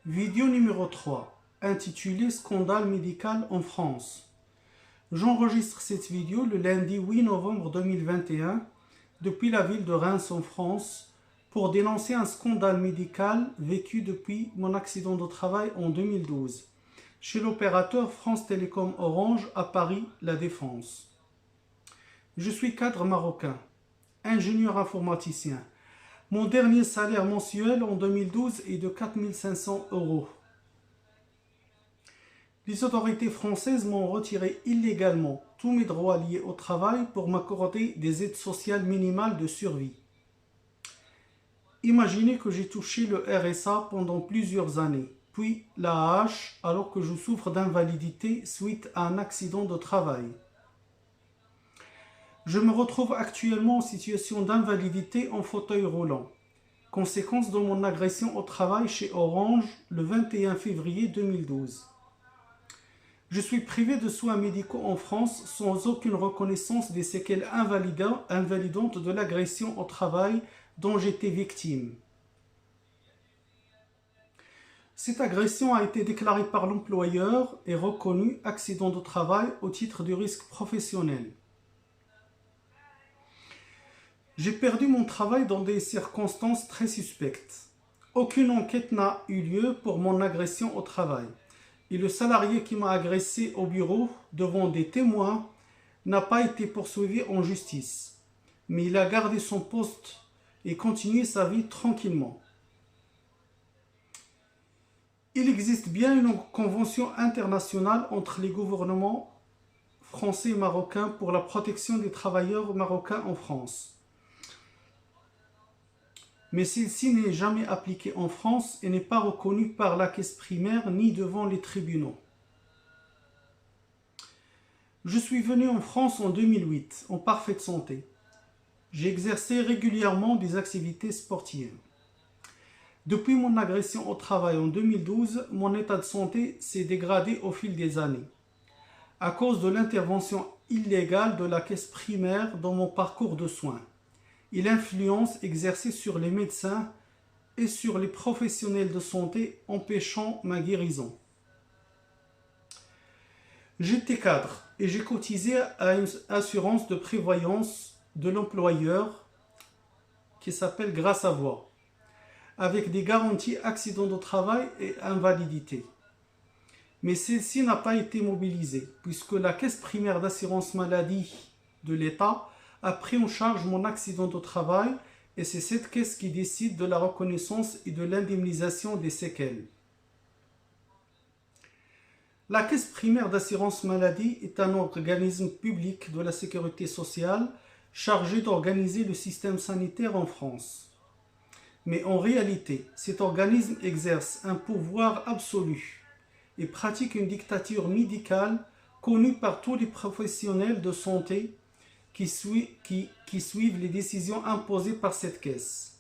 Vidéo numéro 3, intitulée Scandale médical en France. J'enregistre cette vidéo le lundi 8 novembre 2021 depuis la ville de Reims en France pour dénoncer un scandale médical vécu depuis mon accident de travail en 2012 chez l'opérateur France Télécom Orange à Paris La Défense. Je suis cadre marocain, ingénieur informaticien. Mon dernier salaire mensuel en 2012 est de 4 500 €. Les autorités françaises m'ont retiré illégalement tous mes droits liés au travail pour m'accorder des aides sociales minimales de survie. Imaginez que j'ai touché le RSA pendant plusieurs années, puis l'AAH alors que je souffre d'invalidité suite à un accident de travail. Je me retrouve actuellement en situation d'invalidité en fauteuil roulant, conséquence de mon agression au travail chez Orange le 21 février 2012. Je suis privé de soins médicaux en France sans aucune reconnaissance des séquelles invalidantes de l'agression au travail dont j'étais victime. Cette agression a été déclarée par l'employeur et reconnue accident de travail au titre du risque professionnel. J'ai perdu mon travail dans des circonstances très suspectes. Aucune enquête n'a eu lieu pour mon agression au travail. Et le salarié qui m'a agressé au bureau devant des témoins n'a pas été poursuivi en justice. Mais il a gardé son poste et continué sa vie tranquillement. Il existe bien une convention internationale entre les gouvernements français et marocains pour la protection des travailleurs marocains en France. Mais celle-ci n'est jamais appliquée en France et n'est pas reconnue par la caisse primaire ni devant les tribunaux. Je suis venu en France en 2008, en parfaite santé. J'ai exercé régulièrement des activités sportives. Depuis mon agression au travail en 2012, mon état de santé s'est dégradé au fil des années, à cause de l'intervention illégale de la caisse primaire dans mon parcours de soins et l'influence exercée sur les médecins et sur les professionnels de santé empêchant ma guérison. J'étais cadre et j'ai cotisé à une assurance de prévoyance de l'employeur qui s'appelle Grâce à Voix, avec des garanties accident de travail et invalidité. Mais celle-ci n'a pas été mobilisée puisque la caisse primaire d'assurance maladie de l'État a pris en charge mon accident de travail et c'est cette caisse qui décide de la reconnaissance et de l'indemnisation des séquelles. La caisse primaire d'assurance maladie est un organisme public de la sécurité sociale chargé d'organiser le système sanitaire en France. Mais en réalité, cet organisme exerce un pouvoir absolu et pratique une dictature médicale connue par tous les professionnels de santé qui suivent les décisions imposées par cette caisse.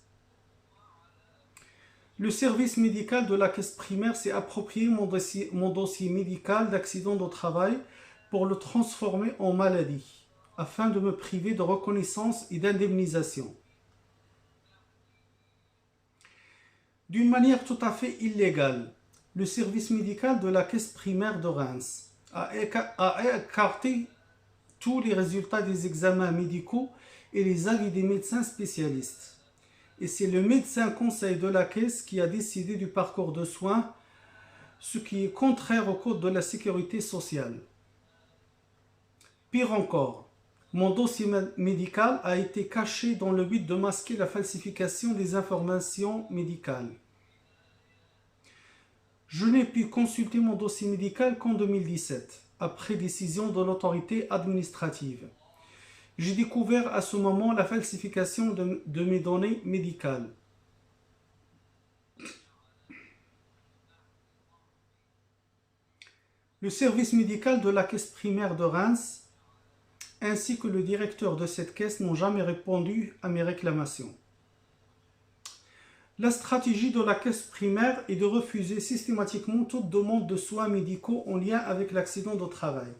Le service médical de la caisse primaire s'est approprié mon dossier médical d'accident de travail pour le transformer en maladie, afin de me priver de reconnaissance et d'indemnisation. D'une manière tout à fait illégale, le service médical de la caisse primaire de Reims a écarté tous les résultats des examens médicaux et les avis des médecins spécialistes. Et c'est le médecin conseil de la caisse qui a décidé du parcours de soins, ce qui est contraire au code de la sécurité sociale. Pire encore, mon dossier médical a été caché dans le but de masquer la falsification des informations médicales. Je n'ai pu consulter mon dossier médical qu'en 2017. Après décision de l'autorité administrative. J'ai découvert à ce moment la falsification de mes données médicales. Le service médical de la caisse primaire de Reims ainsi que le directeur de cette caisse n'ont jamais répondu à mes réclamations. La stratégie de la caisse primaire est de refuser systématiquement toute demande de soins médicaux en lien avec l'accident de travail,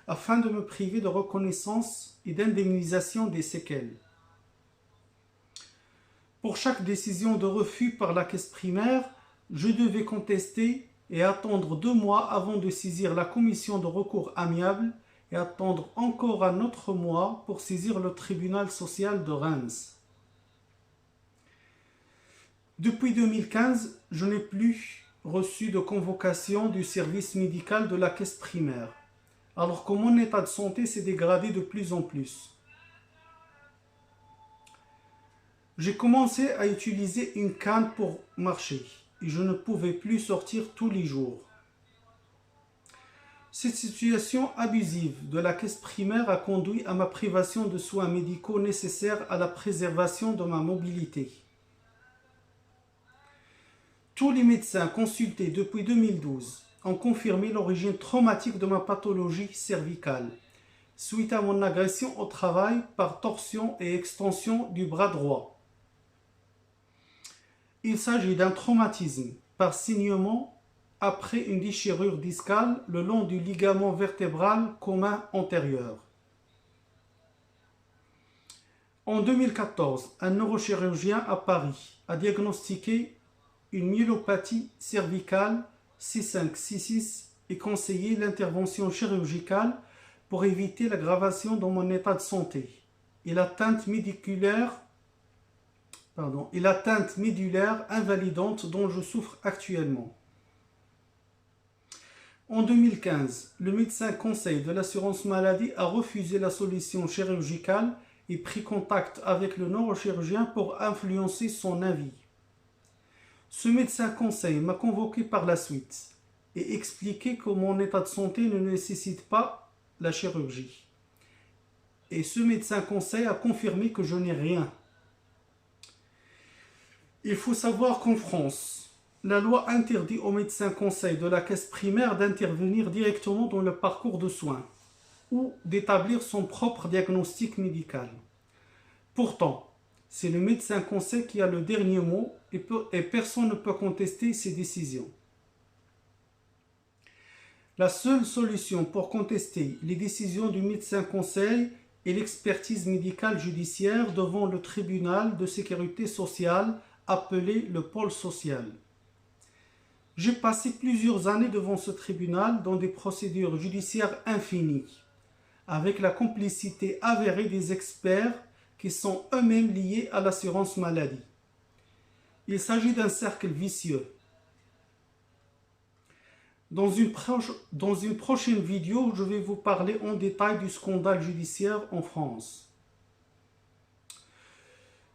afin de me priver de reconnaissance et d'indemnisation des séquelles. Pour chaque décision de refus par la caisse primaire, je devais contester et attendre 2 mois avant de saisir la commission de recours amiable et attendre encore un autre mois pour saisir le tribunal social de Reims. Depuis 2015, je n'ai plus reçu de convocation du service médical de la caisse primaire, alors que mon état de santé s'est dégradé de plus en plus. J'ai commencé à utiliser une canne pour marcher et je ne pouvais plus sortir tous les jours. Cette situation abusive de la caisse primaire a conduit à ma privation de soins médicaux nécessaires à la préservation de ma mobilité. Tous les médecins consultés depuis 2012 ont confirmé l'origine traumatique de ma pathologie cervicale, suite à mon agression au travail par torsion et extension du bras droit. Il s'agit d'un traumatisme par saignement après une déchirure discale le long du ligament vertébral commun antérieur. En 2014, un neurochirurgien à Paris a diagnostiqué une myélopathie cervicale C5-C6 et conseillé l'intervention chirurgicale pour éviter l'aggravation de mon état de santé et l'atteinte médulaire invalidante dont je souffre actuellement. En 2015, le médecin conseil de l'assurance maladie a refusé la solution chirurgicale et pris contact avec le neurochirurgien pour influencer son avis. Ce médecin conseil m'a convoqué par la suite et expliqué que mon état de santé ne nécessite pas la chirurgie. Et ce médecin conseil a confirmé que je n'ai rien. Il faut savoir qu'en France, la loi interdit aux médecins conseils de la caisse primaire d'intervenir directement dans le parcours de soins ou d'établir son propre diagnostic médical. Pourtant, c'est le médecin conseil qui a le dernier mot et personne ne peut contester ses décisions. La seule solution pour contester les décisions du médecin conseil est l'expertise médicale judiciaire devant le tribunal de sécurité sociale appelé le pôle social. J'ai passé plusieurs années devant ce tribunal dans des procédures judiciaires infinies, avec la complicité avérée des experts qui sont eux-mêmes liés à l'assurance maladie. Il s'agit d'un cercle vicieux. Dans une prochaine vidéo, je vais vous parler en détail du scandale judiciaire en France.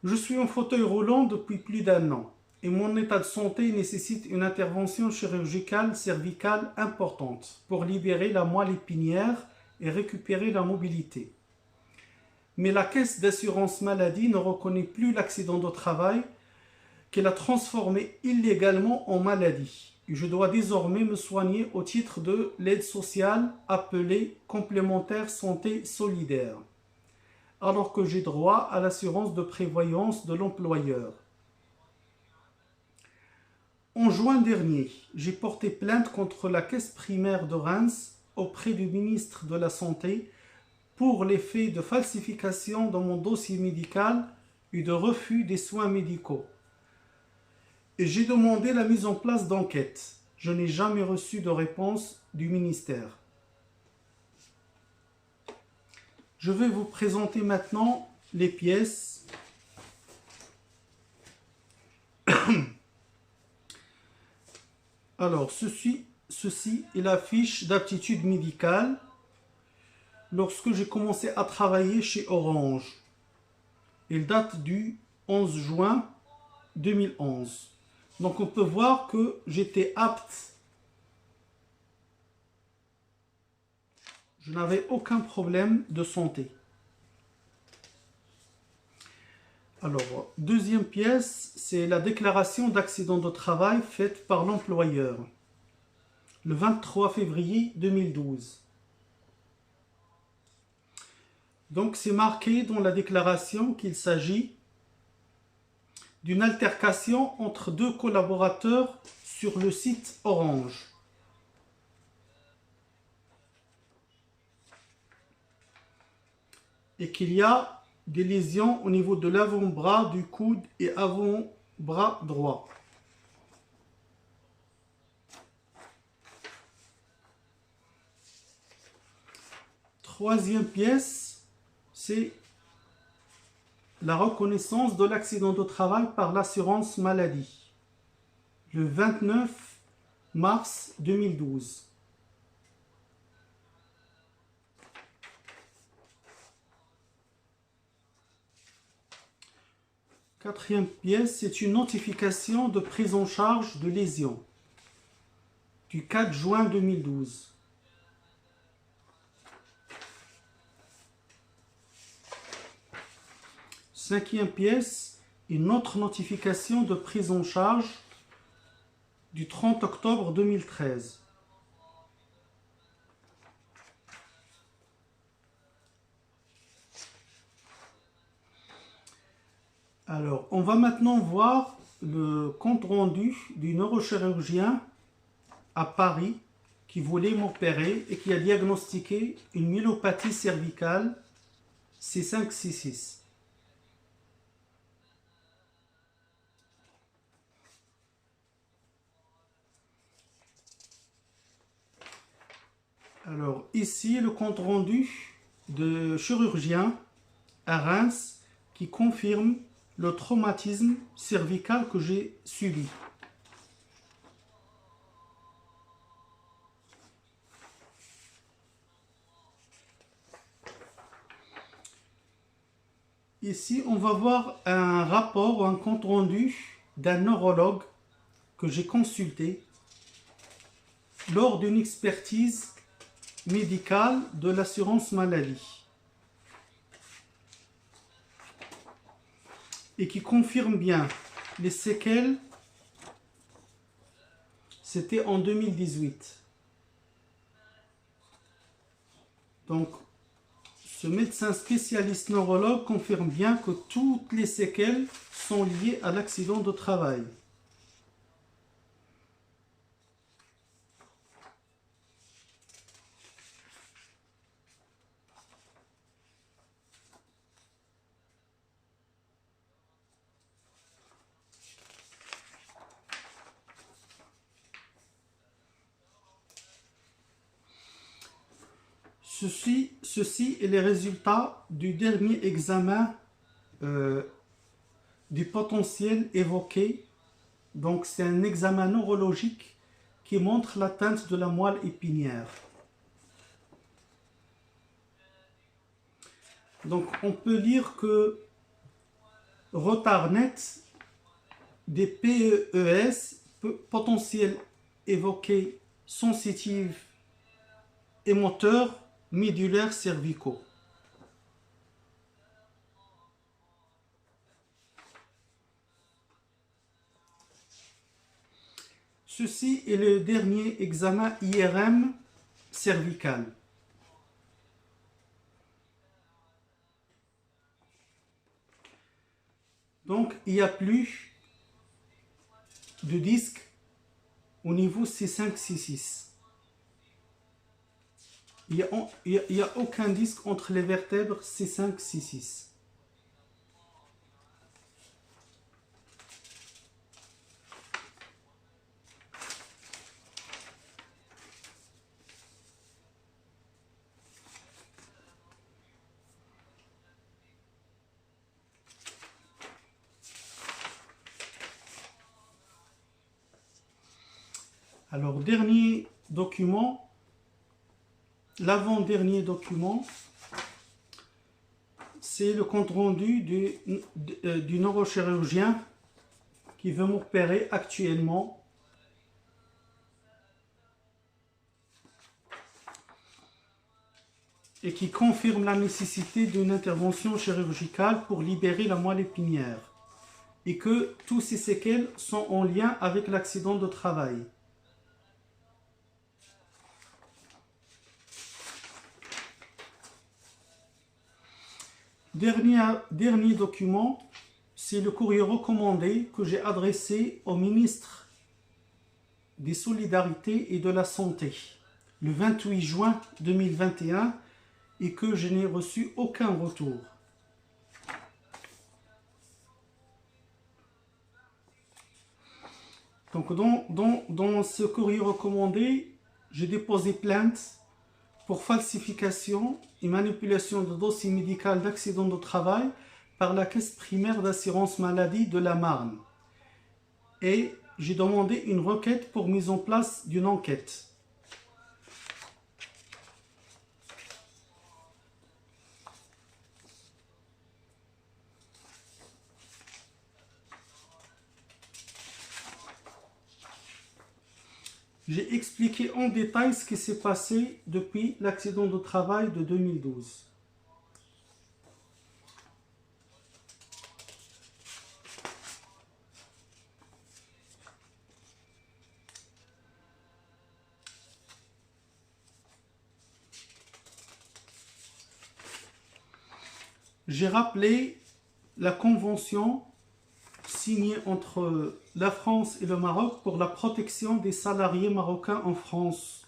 Je suis en fauteuil roulant depuis plus d'1 an et mon état de santé nécessite une intervention chirurgicale cervicale importante pour libérer la moelle épinière et récupérer la mobilité. Mais la caisse d'assurance maladie ne reconnaît plus l'accident de travail qu'elle a transformé illégalement en maladie. Et je dois désormais me soigner au titre de l'aide sociale appelée complémentaire santé solidaire, alors que j'ai droit à l'assurance de prévoyance de l'employeur. En juin dernier, j'ai porté plainte contre la caisse primaire de Reims auprès du ministre de la Santé pour les faits de falsification dans mon dossier médical et de refus des soins médicaux. Et j'ai demandé la mise en place d'enquêtes. Je n'ai jamais reçu de réponse du ministère. Je vais vous présenter maintenant les pièces. Alors, ceci est la fiche d'aptitude médicale lorsque j'ai commencé à travailler chez Orange. Il date du 11 juin 2011. Donc, on peut voir que j'étais apte. Je n'avais aucun problème de santé. Alors, deuxième pièce, c'est la déclaration d'accident de travail faite par l'employeur le 23 février 2012. Donc, c'est marqué dans la déclaration qu'il s'agit d'une altercation entre 2 collaborateurs sur le site Orange. Et qu'il y a des lésions au niveau de l'avant-bras, du coude et avant-bras droit. troisième pièce, c'est la reconnaissance de l'accident de travail par l'assurance maladie, le 29 mars 2012. Quatrième pièce, c'est une notification de prise en charge de lésion du 4 juin 2012. Cinquième pièce, une autre notification de prise en charge du 30 octobre 2013. Alors, on va maintenant voir le compte rendu du neurochirurgien à Paris qui voulait m'opérer et qui a diagnostiqué une myélopathie cervicale C5-C6. Alors, ici, le compte rendu de chirurgien à Reims qui confirme le traumatisme cervical que j'ai subi. Ici, on va voir un rapport ou un compte rendu d'un neurologue que j'ai consulté lors d'une expertise médicale de l'assurance maladie et qui confirme bien les séquelles. C'était en 2018. Donc, ce médecin spécialiste neurologue confirme bien que toutes les séquelles sont liées à l'accident de travail. Ceci est les résultats du dernier examen du potentiel évoqué. Donc, c'est un examen neurologique qui montre l'atteinte de la moelle épinière. Donc, on peut lire que retard net des PES, potentiel évoqué sensitif et moteur médulaires cervicaux. Ceci est le dernier examen IRM cervical. Donc, il n'y a plus de disque au niveau C5-C6. Il n'y a aucun disque entre les vertèbres C5-C6. Alors, dernier document, l'avant-dernier document, c'est le compte rendu du neurochirurgien qui veut m'opérer actuellement. Et qui confirme la nécessité d'une intervention chirurgicale pour libérer la moelle épinière. Et que tous ces séquelles sont en lien avec l'accident de travail. Dernier document, c'est le courrier recommandé que j'ai adressé au ministre des Solidarités et de la Santé le 28 juin 2021 et que je n'ai reçu aucun retour. Donc dans ce courrier recommandé, j'ai déposé plainte pour falsification et manipulation de dossier médical d'accident de travail par la Caisse primaire d'assurance maladie de la Marne. Et j'ai demandé une requête pour mise en place d'une enquête. J'ai expliqué en détail ce qui s'est passé depuis l'accident de travail de 2012. J'ai rappelé la convention signée entre la France et le Maroc pour la protection des salariés marocains en France,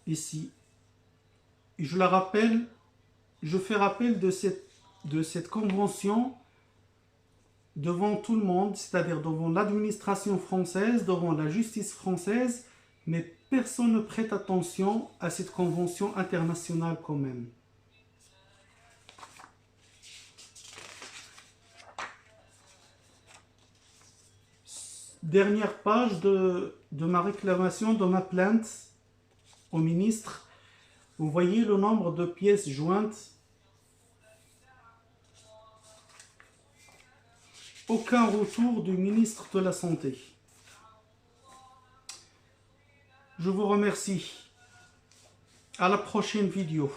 ici. Et je la rappelle, je fais rappel de cette convention devant tout le monde, c'est-à-dire devant l'administration française, devant la justice française, mais personne ne prête attention à cette convention internationale quand même. Dernière page de ma réclamation, de ma plainte au ministre. Vous voyez le nombre de pièces jointes. Aucun retour du ministre de la Santé. Je vous remercie. À la prochaine vidéo.